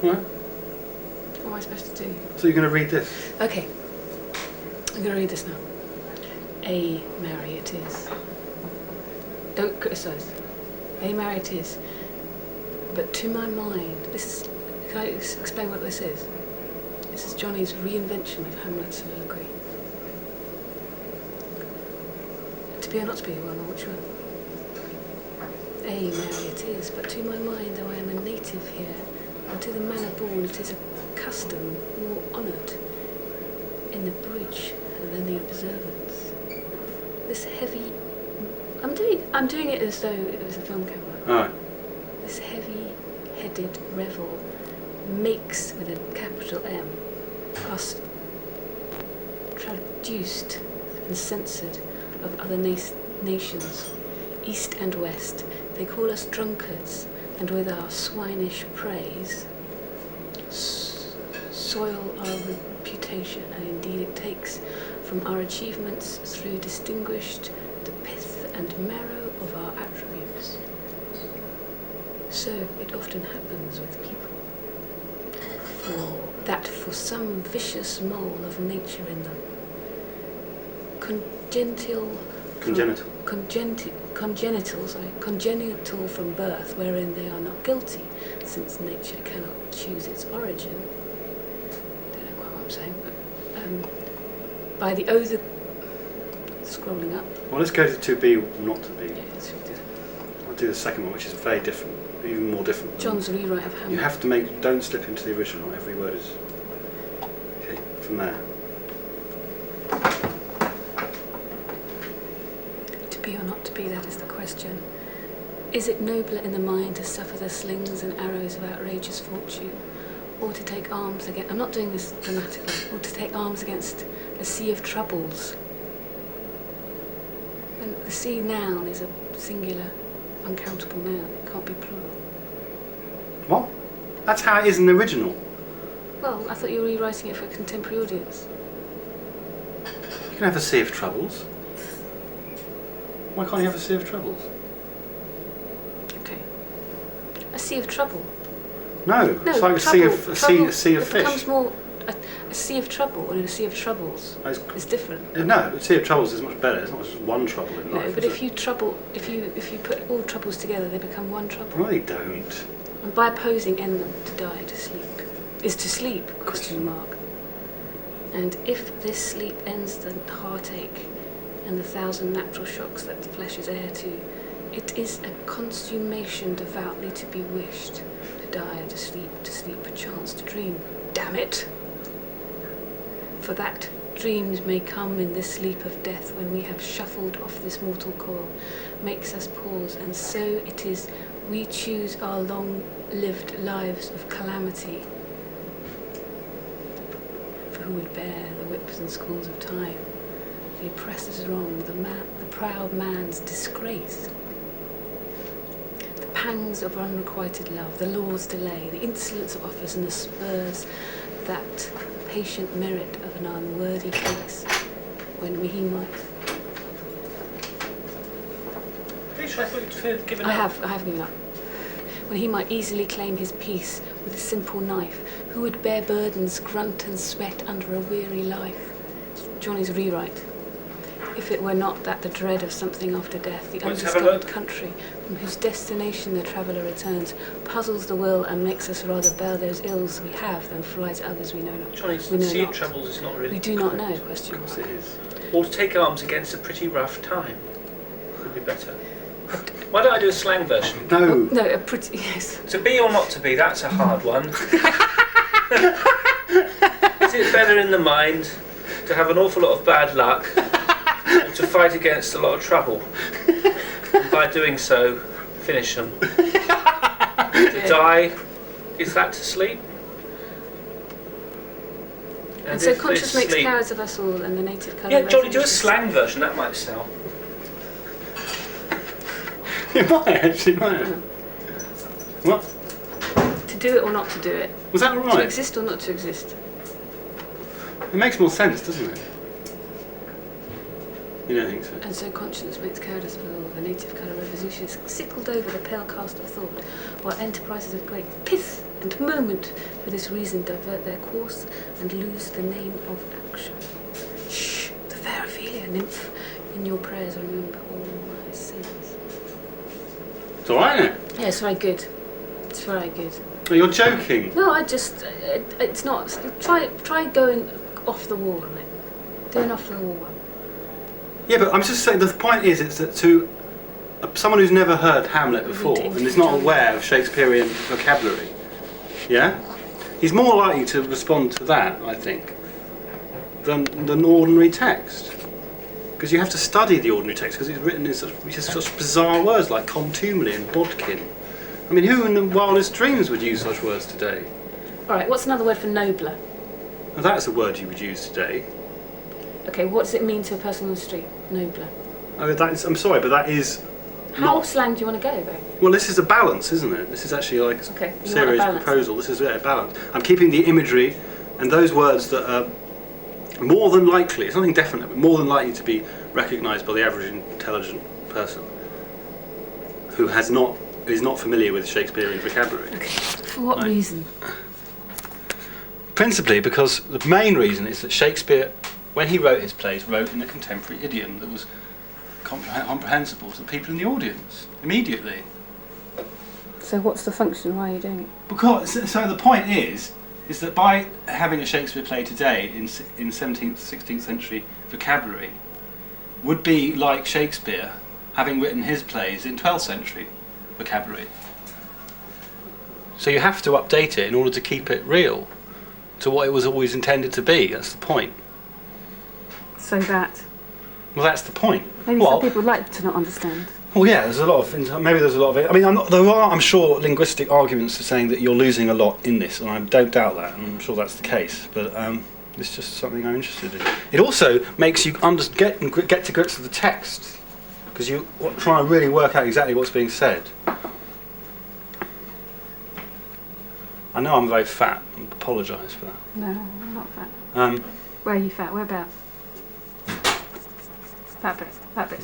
What? What am I supposed to do? So you're going to read this? Okay. I'm going to read this now. A Mary it is. Don't criticise. A Mary it is. But to my mind, can I explain what this is? This is Jonny's reinvention of Hamlet's soliloquy. To be or not to be, well, which one? A Mary it is, but to my mind, though I am a native here, and to the manner born, it is a custom more honoured in the bridge than the observance. This heavy... I'm doing it as though it was a film camera. Alright. This heavy-headed revel makes, with a capital M, us traduced and censored of other nations, east and west. They call us drunkards, and with our swinish praise soil our reputation, and indeed it takes from our achievements through distinguished the pith and marrow of our attributes. So it often happens with people, for some vicious mole of nature in them, congenital from birth, wherein they are not guilty, since nature cannot choose its origin. Don't know quite what I'm saying, but by the scrolling up. Well, let's go to to be, not to be. Yeah, that's what we do. I'll do the second one, which is very different, even more different. John's rewrite of Hamlet. You have to don't slip into the original. Every word is okay from there. To be or not to be, that is the question. Is it nobler in the mind to suffer the slings and arrows of outrageous fortune, or to take arms against... I'm not doing this dramatically. Or to take arms against a sea of troubles? And the sea noun is a singular, uncountable noun. It can't be plural. What? That's how it is in the original. Well, I thought you were rewriting it for a contemporary audience. You can have a sea of troubles. Why can't you have a sea of troubles? Okay. A sea of trouble. No, it's like a sea of fish. It becomes more a sea of trouble and a sea of troubles. It's different. No, a sea of troubles is much better. It's not just one trouble in life. No, but if you put all troubles together, they become one trouble. No, they don't. And by opposing end them, to die, to sleep. Is to sleep, question mark. And if this sleep ends the heartache and the thousand natural shocks that the flesh is heir to, it is a consummation devoutly to be wished. To die, to sleep perchance, to dream. Damn it! For that dreams may come in this sleep of death when we have shuffled off this mortal coil, makes us pause, and so it is we choose our long-lived lives of calamity. For who would bear the whips and schools of time, the oppressor's wrong, the proud man's disgrace, the pangs of unrequited love, the law's delay, the insolence of office, and the spurs that patient merit of an unworthy case, when he might... I thought you'd given up. I have given up. When he might easily claim his peace with a simple knife, who would bear burdens, grunt and sweat under a weary life? Jonny's rewrite. If it were not that the dread of something after death, the undiscovered country from whose destination the traveller returns, puzzles the will and makes us rather bear those ills we have than fly to others we know not. Jonny's sea of troubles is not really... We do not know, question mark. Of course it is. Or to take arms against a pretty rough time would be better. Why don't I do a slang version? No. No, a pretty... Yes. To be or not to be, that's a hard one. Is it better in the mind to have an awful lot of bad luck or to fight against a lot of trouble? And by doing so, finish them. To die, is that to sleep? And so conscious makes cowards of us all, and the native colour... Yeah, Jonny, do a slang version, that might sell. It might actually, might. What? To do it or not to do it. Was that right? To exist or not to exist. It makes more sense, doesn't it? You don't think so? And so conscience makes cowardice for all. The native colour revolutions sickled over the pale cast of thought, while enterprises of great pith and moment for this reason divert their course and lose the name of action. Shh, the fair Ophelia, nymph, in your prayers remember all my sins. It's alright, isn't it? Yeah, it's very good. It's very good. Oh, you're joking. No, it's not. Try going off the wall on it. Do an off the wall one. Yeah, but I'm just saying, the point is that to someone who's never heard Hamlet before and is not aware of Shakespearean vocabulary, yeah, he's more likely to respond to that, I think, than ordinary text. Because you have to study the ordinary text because it's written in such bizarre words like contumely and bodkin. I mean, who in the wildest dreams would use such words today? All right, what's another word for nobler? Well, that's a word you would use today. Okay, what does it mean to a person on the street? Nobler. Oh, I'm sorry, but that is... How slang do you want to go, though? Well, this is a balance, isn't it? This is actually like a serious proposal. This is a balance. I'm keeping the imagery and those words that are more than likely, it's nothing definite, but more than likely to be recognised by the average intelligent person who is not familiar with Shakespearean vocabulary. Okay. For what reason? Principally because the main reason is that Shakespeare, when he wrote his plays, wrote in a contemporary idiom that was comprehensible to the people in the audience immediately. So what's the function? Why are you doing it? Because so the point is that by having a Shakespeare play today in 17th, 16th century vocabulary would be like Shakespeare having written his plays in 12th century vocabulary. So you have to update it in order to keep it real to what it was always intended to be. That's the point. So that... Well, that's the point. Maybe some people like to not understand. Well, yeah, there's a lot of... Maybe there's a lot of it. I mean, there are, I'm sure, linguistic arguments for saying that you're losing a lot in this, and I don't doubt that, and I'm sure that's the case. But it's just something I'm interested in. It also makes you get to grips with the text, because you try and really work out exactly what's being said. I know I'm very fat. I apologise for that. No, I'm not fat. Where are you fat? Whereabouts? That bit. That bit.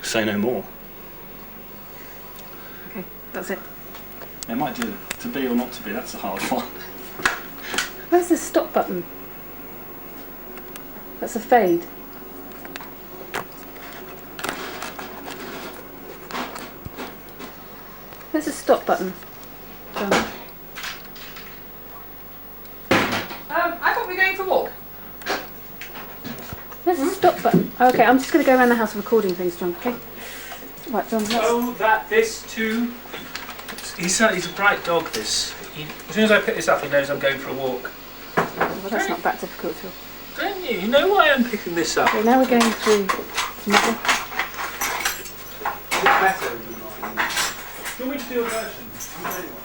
Say no more. Okay, that's it. It might do to be or not to be. That's a hard one. Where's the stop button? That's a fade. Where's the stop button? John? I thought we were going for a walk. Where's the stop button? Oh, okay, I'm just going to go around the house recording things, John, okay? Right, John, let's... Oh, this too. He's a bright dog, this. As soon as I pick this up, he knows I'm going for a walk. Well, that's not that difficult at all. Don't you? You know why I'm picking this up? Okay, now we're going through... Nothing. It's better than not. Do you want me to do a version? I'm ready one.